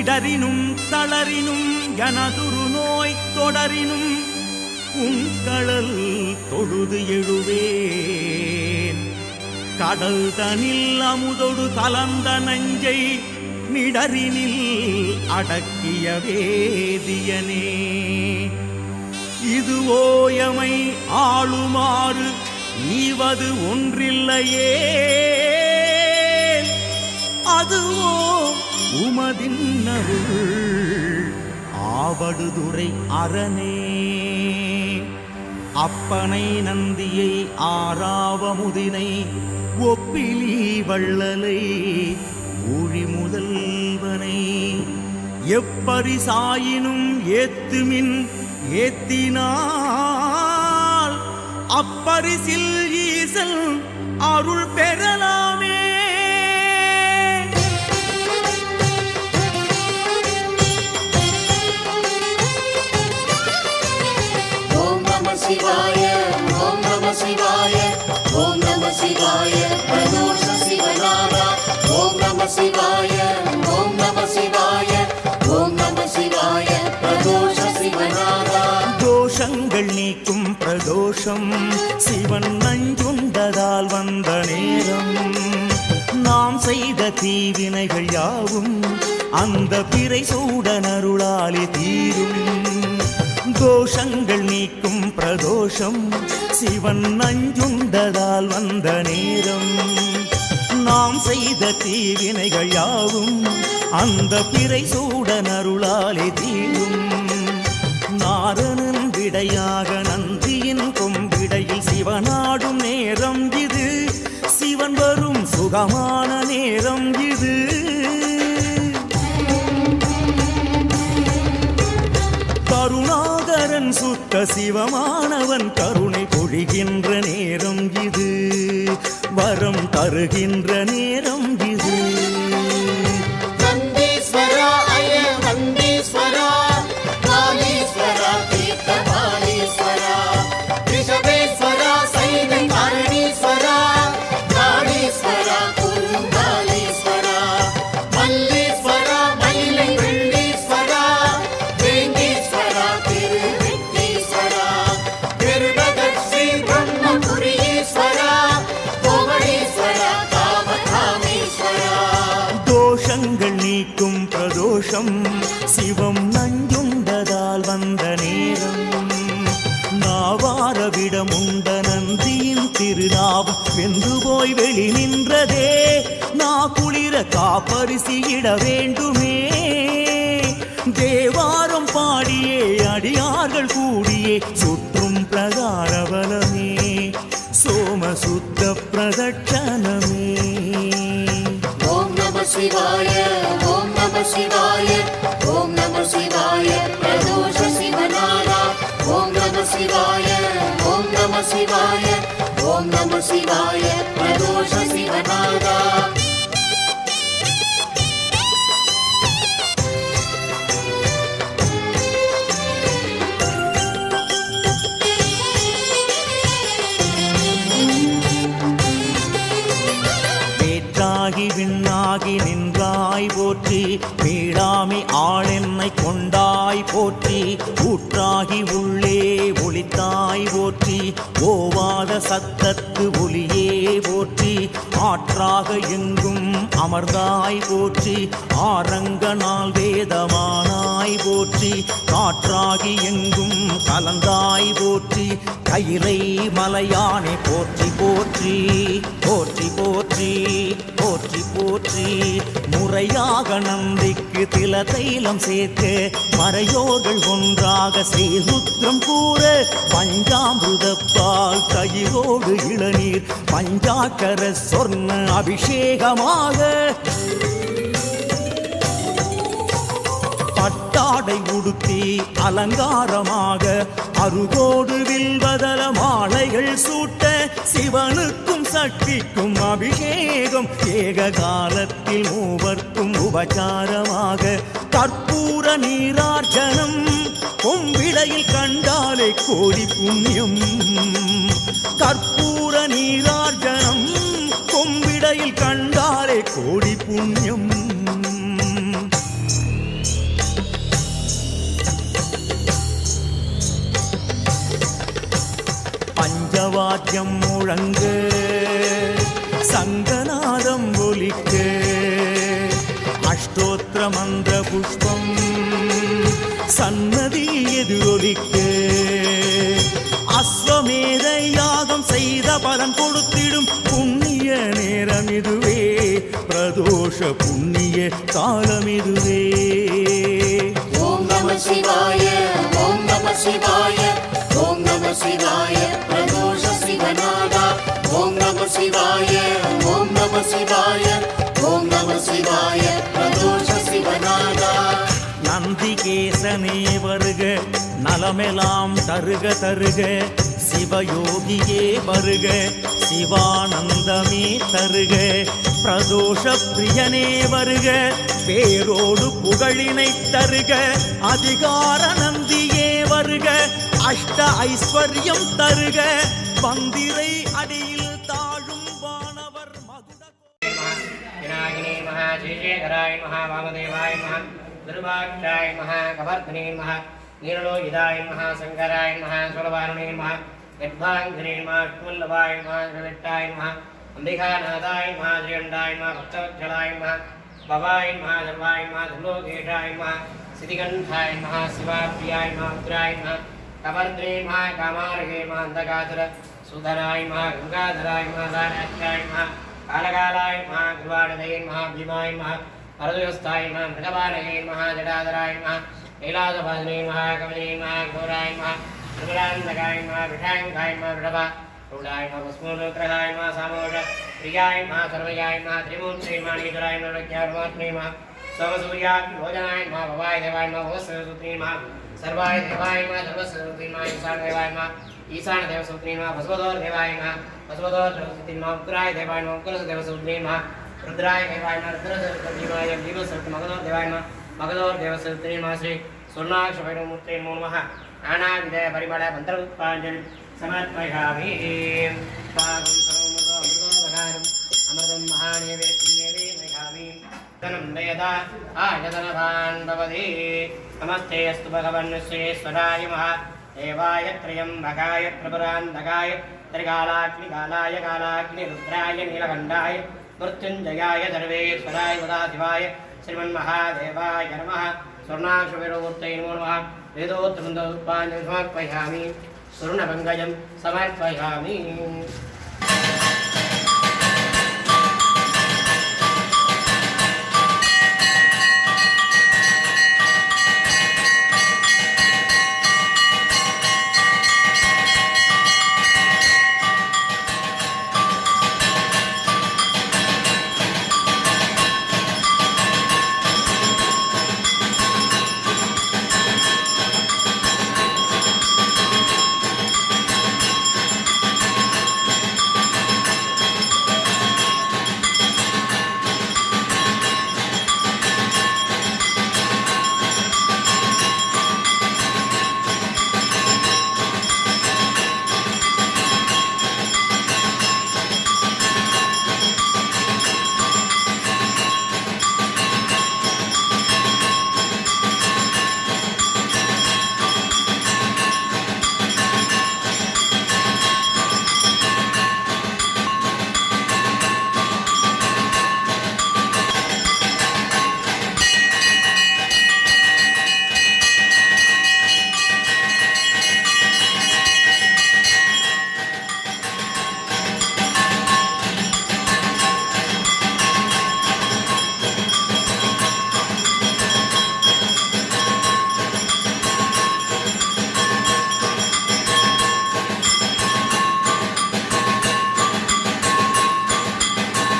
இடரினும் தளரினும் எனதுரு நோய் தொடரினும் உங்கடல் தொழுது எழுவேன். கடல் தனில் அமுதொடு கலந்த நஞ்சை நிடரினில் அடக்கிய வேதியனே. இது ஓயமை ஆளுமாறு ஈவது ஒன்றில்லையே, அதுவோ உமதின் அருள் ஆவடுதுறை அரணே. அப்பனை நந்தியை ஆறாவமுதினை ஒப்பிலி வள்ளலை ஊழி முதல்வனை எப்பரிசாயினும் ஏத்துமின் ஏத்தினால் அப்பரிசில் ஈசல் அருள் பெறலாமே. ஓம் நம சிவாய, ஓம் நம சிவாய, ஓம் நம சிவாய பிரதோஷ சிவநாதா. ஓம் நம சிவாய, ஓம் நம சிவாய, ஓம் நம சிவாய பிரதோஷ சிவநாதா. தோஷங்கள் நீக்கும் பிரதோஷம் சிவன் நஞ்சுண்டதால் வந்த நேரம். நாம் செய்த தீவினைகள் யாவும் அந்த பிறை சூடனருளாலே தீரும். தோஷங்கள் நீக்கும் பிரதோஷம் சிவன் நஞ்சுண்டதால் வந்த நேரம். நாம் செய்த தீவினைகள் யாவும் அந்த பிறை சூடனருளாலே தீரும். நாரணன் விடையாக நந்தியின் கொம்பிடையில் சிவனாடும் நேரம் இது. சிவன் வரும் சுகமான நேரம் இது. கருணாகரன் சுத்த சிவமானவன் கருணை பொழிகின்ற நேரம் இது. வரம் தருகின்ற நேரம் இது. நந்தீஸ்வரா அய வந்தீஸ்வரா, காளீஸ்வரா தீர்த்தபாலீஸ்வரா, ரிஷபேஸ்வரா சைன காரணீஸ்வரா, காளீஸ்வரா குருங்காலீஸ்வரா, மல்லீஸ்வரா மயிலை வெள்ளீஸ்வரா, வேங்கீஸ்வரா திருவெட்டீஸ்வரா, திருநகர் ஸ்ரீ பிரம்மபுரீஸ்வரா, கோவணீஸ்வரா காமகாமீஸ்வரா. தோஷங்கள் நீக்கும் பிரதோஷம் சிவம் நஞ்சுண்டதால் வந்த நேரம். நாவாரவிடமுண்ட நந்தியின் திருநாவம் வெந்து போய் வெளி நின்றதே. குளிர காப்பரிசியிட வேண்டுமே. தேவாரம் பாடியே அடியார்கள் கூடியே சுற்றும் பிரகாரவலமே சோமசுத்த பிரதட்சணமே. ஓம் நம சிவாய, ஓம் நம சிவாய, ஓம் நம சிவாய பிரதோஷ சிவநாதா. ஓம் நம சிவாய, ஓம் நம சிவாய, ஓம் நம சிவாய பிரதோஷ சிவநாதா. விண்ணாகி நின்றாய் போற்றி, மீளாமி ஆளென்னை கொண்டாய் போற்றி. ஊற்றாகி உள்ளே ஒளித்தாய் போற்றி, ஓவாத சத்தத்து ஒளியே போற்றி. ஆற்றாக எங்கும் அமர்ந்தாய் போற்றி, ஆரங்கனால் வேதமானாய் போற்றி. காற்றாகி எங்கும் கலந்தாய் போற்றி, கையிலை மலையானை போற்றி போற்றி போற்றி போற்றி போற்றி போற்றி. முறையாக நந்திக்கு தில தைலம் சேர்க்க மறையோர்கள் ஒன்றாக ஸ்ரீருத்ரம் கூற. பஞ்சாமிருதப்பால் தயிரோடு இளநீர் பஞ்சாக்கர சொர்ண அபிஷேகமாக. பட்டாடை உடுத்தி அலங்காரமாக அருகோடு வில்வதல மாலைகள் சூட்ட. சிவனுக்கும் சக்திக்கும் அபிஷேகம் ஏக காலத்தில் மூவர்க்கும் உபச்சாரமாக. கற்பூர நீரார்ச்சனம் கொம்பிடையில் கண்டாலே கோடி புண்ணியம். கற்பூர நீரார்ச்சனம் கொம்பிடையில் கண்டாலே கோடி புண்ணியம். வாத்தியம் முழங்க சங்கநாதம் ஒலிக்க அஷ்டோத்திர மந்திர புஷ்பம் சன்னதியில் எதிரொலிக்க அஸ்வமேத யாகம் செய்த பலன் கொடுத்திடும் புண்ணிய நேரம் இதுவே பிரதோஷ புண்ணிய காலம் இதுவே ஓம் நம சிவாய ஓம் நம சிவாய ஓம் நம சிவாய பிரதோஷ சிவநாதா ஓம் நம சிவாய ஓம் நம சிவாய ஓம் நம சிவாய பிரதோஷ சிவநாதா நந்திகேசனே வருக நலமெல்லாம் தருக தருக சிவயோகியே வருக சிவானந்தமே தருக பிரதோஷ பிரியனே வருக பேரோடு புகழினை தருக அதிகார நந்தியே வருக அஷ்ட ஐஸ்வர்யம் தருக பந்திரை அடியில் தாழும் வானவர் மகுட विनायिने महा शेषेधराय महा वामदेवाय महा दुर्वाक्षाय महा कवर्धने महा नीरलोहिताय महा शंकराय महा स्वरवारुणे महा यद्भांजने महा कुल्लभाय महा श्रीविट्टाय महा अंबिकानाथाय महा श्रीगंडाय महा भक्तवत्सलाय महा भवाय महा सर्वाय महा धुलोकेशाय महा सिद्धिकंठाय महा शिवाप्रियाय महा उग्राय महा कवर्धने महा कामार्गे महा अंधकासुर सुधराय महा गंगाधराय महा दानाख्याय महा कालकालाय महा गुरुवाणदये महा भीमाय महा परदुस्थाय महा मृगवाणये महा जटाधराय महा कैलासभाजने महा कवने महा घोराय महा त्रिपुरान्तकाय महा विषाङ्काय महा वृषभा रूढाय महा भस्मोग्रहाय महा सामोष प्रियाय महा सर्वयाय महा त्रिमूर्ते मणिधराय नरक्यात्मे महा सोमसूर्याग्नि भोजनाय महा भवाय देवाय महा भवस्सूत्रे महा सर्वाय देवाय महा सर्वस्सूत्रे महा ईशान देवाय महा ईशान देवसूत्रे महा भस्वदोर देवाय महा भस्वदोर देवसूत्रे महा उग्राय देवाय महा उग्र देवसूत्रे महा रुद्राय देवाय महा रुद्रदेवाय जीवसूत्र मगधोर देवाय महा मगधोर देवसूत्रे महा श्री स्वर्णाक्षरमूर्ते नमो नमः नानाविध परिमल मंत्रोत्पादन समर्पयामि पादं सर्वमतो अमृतोपहारम् अमृतं महानैवेद्यमेवेदयामि धनं दयदा आयतनवान् भवति नमस्ते अस्तु भगवन् विश्वेश्वराय महा देवाय त्र्यम्बकाय त्रिपुरान्तकाय त्रिकालाग्निकालाय कालाग्निरुद्राय नीलकण्ठाय मृत्युञ्जयाय सर्वेश्वराय सदाशिवाय श्रीमन्महादेवाय नमः स्वर्णाक्षरमूर्तये नमो नमः वेदोत्तमोत्पादनं समर्पयामि स्वर्णपङ्कजं समर्पयामि